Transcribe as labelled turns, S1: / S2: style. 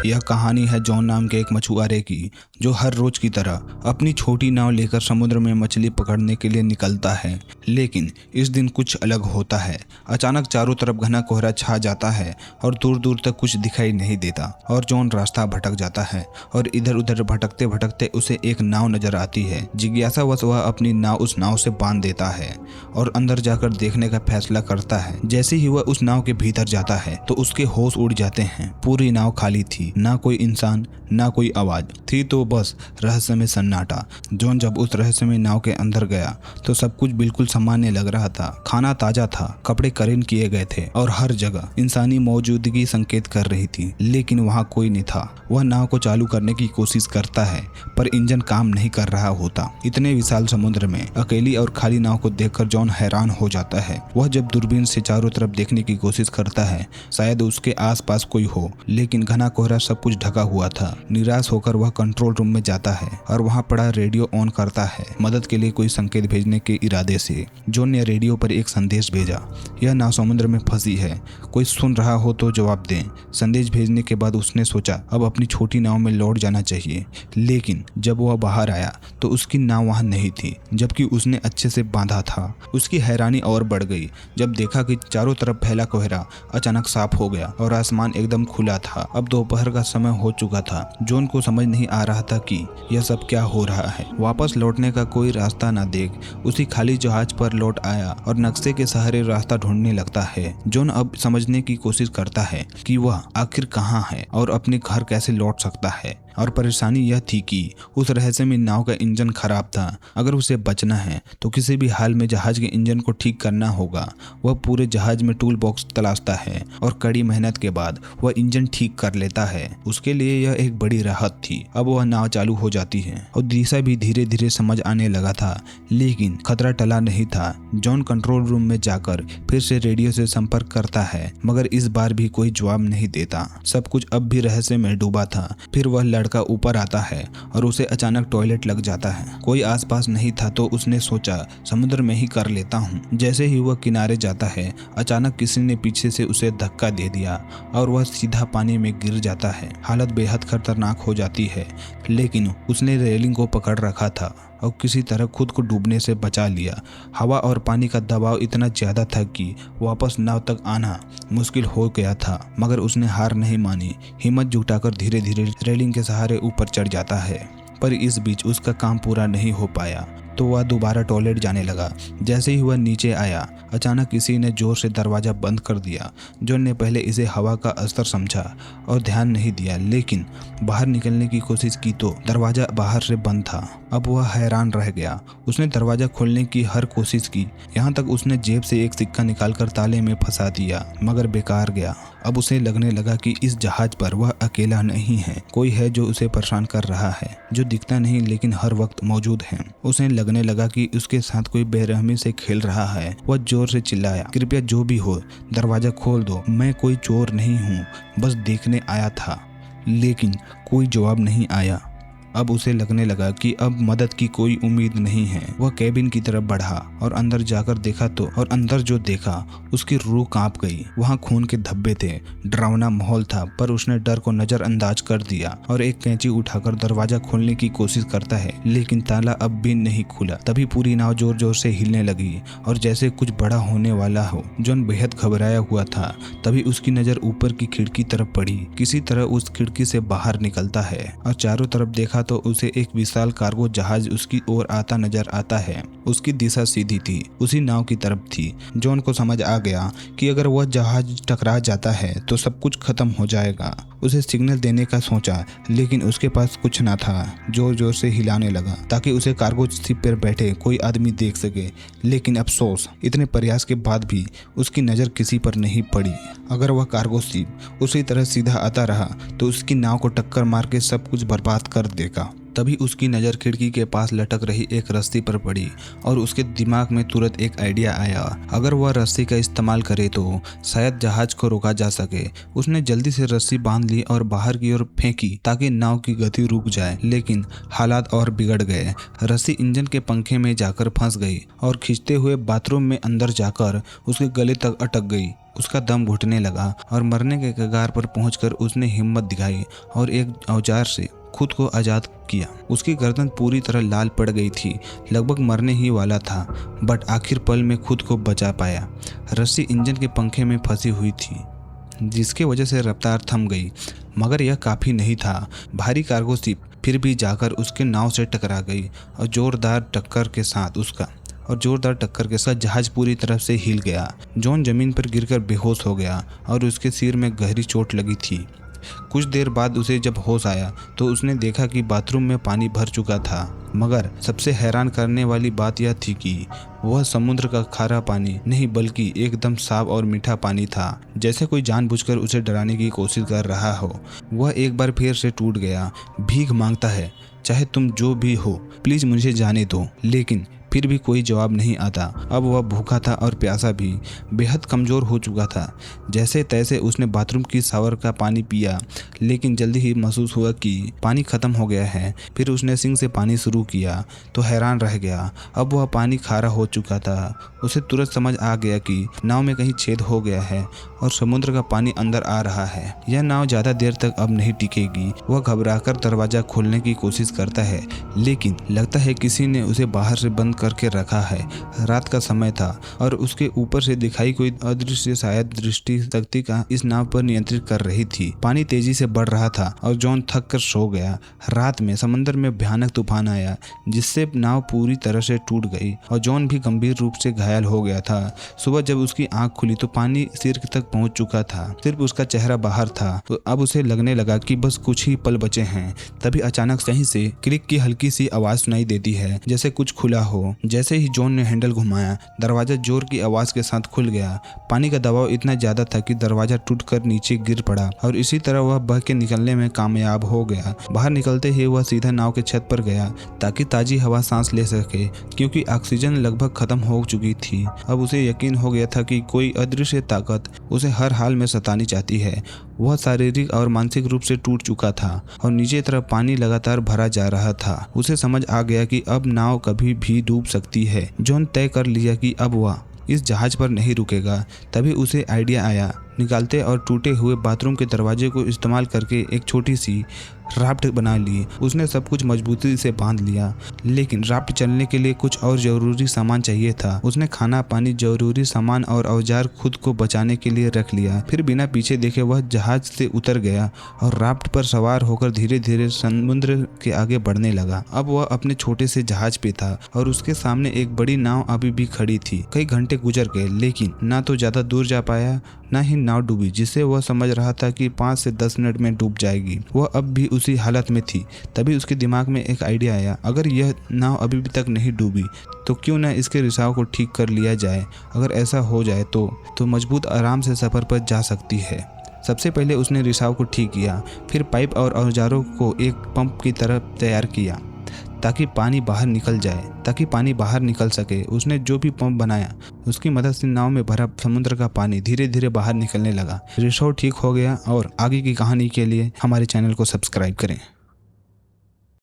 S1: यह कहानी है जॉन नाम के एक मछुआरे की, जो हर रोज की तरह अपनी छोटी नाव लेकर समुद्र में मछली पकड़ने के लिए निकलता है। लेकिन इस दिन कुछ अलग होता है। अचानक चारों तरफ घना कोहरा छा जाता है और दूर दूर तक कुछ दिखाई नहीं देता और जॉन रास्ता भटक जाता है और इधर उधर भटकते भटकते उसे एक नाव नजर आती है। जिज्ञासावश वह अपनी नाव उस नाव से बांध देता है और अंदर जाकर देखने का फैसला करता है। जैसे ही वह उस नाव के भीतर जाता है तो उसके होश उड़ जाते हैं। पूरी नाव खाली थी, ना कोई इंसान ना कोई आवाज थी, तो बस रहस्यमय सन्नाटा। जॉन जब उस रहस्यमय नाव के अंदर गया तो सब कुछ बिल्कुल सामान्य लग रहा था। खाना ताजा था, कपड़े करीन किए गए थे और हर जगह इंसानी मौजूदगी संकेत कर रही थी, लेकिन वहां कोई नहीं था। वह नाव को चालू करने की कोशिश करता है पर इंजन काम नहीं कर रहा होता। इतने विशाल समुद्र में अकेली और खाली नाव को देखकर जॉन हैरान हो जाता है। वह जब दूरबीन से चारों तरफ देखने की कोशिश करता है, शायद उसके आसपास कोई हो, लेकिन घना कोहरा सब कुछ ढका हुआ था। निराश होकर वह कंट्रोल रूम में जाता है और वहां पड़ा रेडियो ऑन करता है, मदद के लिए कोई संकेत भेजने के इरादे से। जॉन ने रेडियो पर एक संदेश भेजा, यह नाव समुद्र में फंसी है, कोई सुन रहा हो तो जवाब दें। संदेश भेजने के बाद उसने सोचा अब अपनी छोटी नाव में लौट जाना चाहिए, लेकिन जब वह बाहर आया तो उसकी नाव वहां नहीं थी, जबकि उसने अच्छे से बांधा था। उसकी हैरानी और बढ़ गई जब देखा कि चारों तरफ फैला कोहरा अचानक साफ हो गया और आसमान एकदम खुला था। अब दोपहर का समय हो चुका था। जॉन को समझ नहीं आ रहा था कि यह सब क्या हो रहा है। वापस लौटने का कोई रास्ता न देख उसी खाली जहाज पर लौट आया और नक्शे के सहारे रास्ता ढूंढने लगता है। जॉन अब समझने की कोशिश करता है कि वह आखिर कहाँ है और अपने घर कैसे लौट सकता है। और परेशानी यह थी कि उस रहस्यमय नाव का इंजन खराब था। अगर उसे बचना है तो किसी भी हाल में जहाज के इंजन को ठीक करना होगा। वह पूरे जहाज में टूल बॉक्स तलाशता है और कड़ी मेहनत के बाद वह इंजन ठीक कर लेता है। उसके लिए यह एक बड़ी राहत थी। अब वह नाव चालू हो जाती है और दिशा भी धीरे धीरे समझ आने लगा था, लेकिन खतरा टला नहीं था। जॉन कंट्रोल रूम में जाकर फिर से रेडियो से संपर्क करता है, मगर इस बार भी कोई जवाब नहीं देता। सब कुछ अब भी रहस्य में डूबा था। फिर वह लड़का ऊपर आता है और उसे अचानक टॉयलेट लग जाता है। कोई आसपास नहीं था तो उसने सोचा समुद्र में ही कर लेता हूँ। जैसे ही वह किनारे जाता है, अचानक किसी ने पीछे से उसे धक्का दे दिया और वह सीधा पानी में गिर जाता है। हालत बेहद खतरनाक हो जाती है, लेकिन उसने रेलिंग को पकड़ रखा था और किसी तरह खुद को डूबने से बचा लिया। हवा और पानी का दबाव इतना ज्यादा था कि वापस नाव तक आना मुश्किल हो गया था, मगर उसने हार नहीं मानी। हिम्मत जुटाकर धीरे धीरे रेलिंग के सहारे ऊपर चढ़ जाता है, पर इस बीच उसका काम पूरा नहीं हो पाया तो वह दोबारा टॉयलेट जाने लगा। जैसे ही वह नीचे आया, अचानक किसी ने जोर से दरवाजा बंद कर दिया। जॉन ने पहले इसे हवा का असर समझा और ध्यान नहीं दिया, लेकिन बाहर निकलने की कोशिश की तो दरवाजा बाहर से बंद था। अब वह हैरान रह गया। उसने दरवाजा खोलने की हर कोशिश की, यहाँ तक उसने जेब से एक सिक्का निकालकर ताले में फंसा दिया, मगर बेकार गया। अब उसे लगने लगा कि इस जहाज पर वह अकेला नहीं है, कोई है जो उसे परेशान कर रहा है, जो दिखता नहीं लेकिन हर वक्त मौजूद है। उसे लगने लगा कि उसके साथ कोई बेरहमी से खेल रहा है। वह जोर से चिल्लाया, कृपया जो भी हो दरवाजा खोल दो, मैं कोई चोर नहीं हूँ, बस देखने आया था। लेकिन कोई जवाब नहीं आया। अब उसे लगने लगा कि अब मदद की कोई उम्मीद नहीं है। वह कैबिन की तरफ बढ़ा और अंदर जाकर देखा तो अंदर जो देखा उसकी रूह कांप गई। वहां खून के धब्बे थे, डरावना माहौल था, पर उसने डर को नजरअंदाज कर दिया और एक कैंची उठाकर दरवाजा खोलने की कोशिश करता है, लेकिन ताला अब भी नहीं खुला। तभी पूरी नाव जोर जोर से हिलने लगी और जैसे कुछ बड़ा होने वाला हो। जॉन बेहद घबराया हुआ था। तभी उसकी नजर ऊपर की खिड़की तरफ पड़ी। किसी तरह उस खिड़की से बाहर निकलता है और चारों तरफ देखा तो उसे एक विशाल कार्गो जहाज उसकी ओर आता नजर आता है। उसकी दिशा सीधी थी, उसी नाव की तरफ थी। जॉन को समझ आ गया कि अगर वह जहाज टकरा जाता है तो सब कुछ खत्म हो जाएगा। उसे सिग्नल देने का सोचा, लेकिन उसके पास कुछ न था। जोर जोर से हिलाने लगा ताकि उसे कार्गो शिप पर बैठे कोई आदमी देख सके, लेकिन अफसोस इतने प्रयास के बाद भी उसकी नजर किसी पर नहीं पड़ी। अगर वह कार्गो शिप उसी तरह सीधा आता रहा तो उसकी नाव को टक्कर मार के सब कुछ बर्बाद कर देगा। तभी उसकी नज़र खिड़की के पास लटक रही एक रस्सी पर पड़ी और उसके दिमाग में तुरंत एक आइडिया आया। अगर वह रस्सी का इस्तेमाल करे तो शायद जहाज को रोका जा सके। उसने जल्दी से रस्सी बांध ली और बाहर की ओर फेंकी ताकि नाव की गति रुक जाए, लेकिन हालात और बिगड़ गए। रस्सी इंजन के पंखे में जाकर फंस गई और खींचते हुए बाथरूम में अंदर जाकर उसके गले तक अटक गई। उसका दम घुटने लगा और मरने के कगार पर पहुंचकर उसने हिम्मत दिखाई और एक औजार से खुद को आज़ाद किया। उसकी गर्दन पूरी तरह लाल पड़ गई थी, लगभग मरने ही वाला था, बट आखिर पल में खुद को बचा पाया। रस्सी इंजन के पंखे में फंसी हुई थी, जिसकी वजह से रफ्तार थम गई, मगर यह काफ़ी नहीं था। भारी कार्गो शिप फिर भी जाकर उसके नाव से टकरा गई और जोरदार टक्कर के साथ जहाज पूरी तरह से हिल गया। जॉन जमीन पर गिरकर बेहोश हो गया और उसके सिर में गहरी चोट लगी थी। कुछ देर बाद उसे जब होश आया तो उसने देखा कि बाथरूम में पानी भर चुका था, मगर सबसे हैरान करने वाली बात यह थी कि वह समुद्र का खारा पानी नहीं बल्कि एकदम साफ और मीठा पानी था, जैसे कोई जानबूझकर उसे डराने की कोशिश कर रहा हो। वह एक बार फिर से टूट गया। भीख मांगता है, चाहे तुम जो भी हो, प्लीज मुझे जाने दो। लेकिन फिर भी कोई जवाब नहीं आता। अब वह भूखा था और प्यासा भी, बेहद कमज़ोर हो चुका था। जैसे तैसे उसने बाथरूम की शावर का पानी पिया, लेकिन जल्दी ही महसूस हुआ कि पानी ख़त्म हो गया है। फिर उसने सिंक से पानी शुरू किया तो हैरान रह गया। अब वह पानी खारा हो चुका था। उसे तुरंत समझ आ गया कि नाव में कहीं छेद हो गया है और समुद्र का पानी अंदर आ रहा है। यह नाव ज़्यादा देर तक अब नहीं टिकेगी। वह घबराकर दरवाज़ा खोलने की कोशिश करता है, लेकिन लगता है किसी ने उसे बाहर से बंद करके रखा है। रात का समय था और उसके ऊपर से दिखाई कोई अदृश्य शायद दृष्टि शक्ति का इस नाव पर नियंत्रित कर रही थी। पानी तेजी से बढ़ रहा था और जॉन थक कर सो गया। रात में समंदर में भयानक तूफान आया, जिससे नाव पूरी तरह से टूट गई और जॉन भी गंभीर रूप से घायल हो गया था। सुबह जब उसकी आंख खुली तो पानी सिर तक पहुंच चुका था, सिर्फ उसका चेहरा बाहर था। तो अब उसे लगने लगा कि बस कुछ ही पल बचे हैं। तभी अचानक कहीं से क्लिक की हल्की सी आवाज सुनाई देती है, जैसे कुछ खुला हो। जैसे ही जॉन ने हैंडल घुमाया, दरवाजा जोर की आवाज के साथ खुल गया। पानी का दबाव इतना ज्यादा था कि दरवाजा टूटकर नीचे गिर पड़ा और इसी तरह वह बह के निकलने में कामयाब हो गया। बाहर निकलते ही वह सीधा नाव के छत पर गया ताकि ताजी हवा सांस ले सके, क्योंकि ऑक्सीजन लगभग खत्म हो चुकी थी। अब उसे यकीन हो गया था कि कोई अदृश्य ताकत उसे हर हाल में सतानी चाहती है। वह शारीरिक और मानसिक रूप से टूट चुका था और नीचे तरफ पानी लगातार भरा जा रहा था। उसे समझ आ गया कि अब नाव कभी भी डूब सकती है। जॉन तय कर लिया कि अब वह इस जहाज पर नहीं रुकेगा। तभी उसे आइडिया आया। निकालते और टूटे हुए बाथरूम के दरवाजे को इस्तेमाल करके एक छोटी सी राफ्ट बना ली। उसने सब कुछ मजबूती से बांध लिया, लेकिन राफ्ट चलने के लिए कुछ और जरूरी सामान चाहिए था। उसने खाना पानी, जरूरी सामान और औजार खुद को बचाने के लिए रख लिया। फिर बिना पीछे देखे वह जहाज से उतर गया और राफ्ट पर सवार होकर धीरे धीरे समुद्र के आगे बढ़ने लगा। अब वह अपने छोटे से जहाज पे था और उसके सामने एक बड़ी नाव अभी भी खड़ी थी। कई घंटे गुजर गए, लेकिन ना तो ज्यादा दूर जा पाया, ना ही नाव डूबी, जिससे वह समझ रहा था कि 5 से 10 मिनट में डूब जाएगी। वह अब भी उसी हालत में थी। तभी उसके दिमाग में एक आइडिया आया। अगर यह नाव अभी तक नहीं डूबी तो क्यों न इसके रिसाव को ठीक कर लिया जाए। अगर ऐसा हो जाए तो मजबूत आराम से सफर पर जा सकती है। सबसे पहले उसने रिसाव को ठीक किया, फिर पाइप और औजारों को एक पंप की तरह तैयार किया ताकि पानी बाहर निकल सके। उसने जो भी पंप बनाया उसकी मदद से नाव में भरा समुद्र का पानी धीरे धीरे बाहर निकलने लगा। रिसाव ठीक हो गया और आगे की कहानी के लिए हमारे चैनल को सब्सक्राइब करें।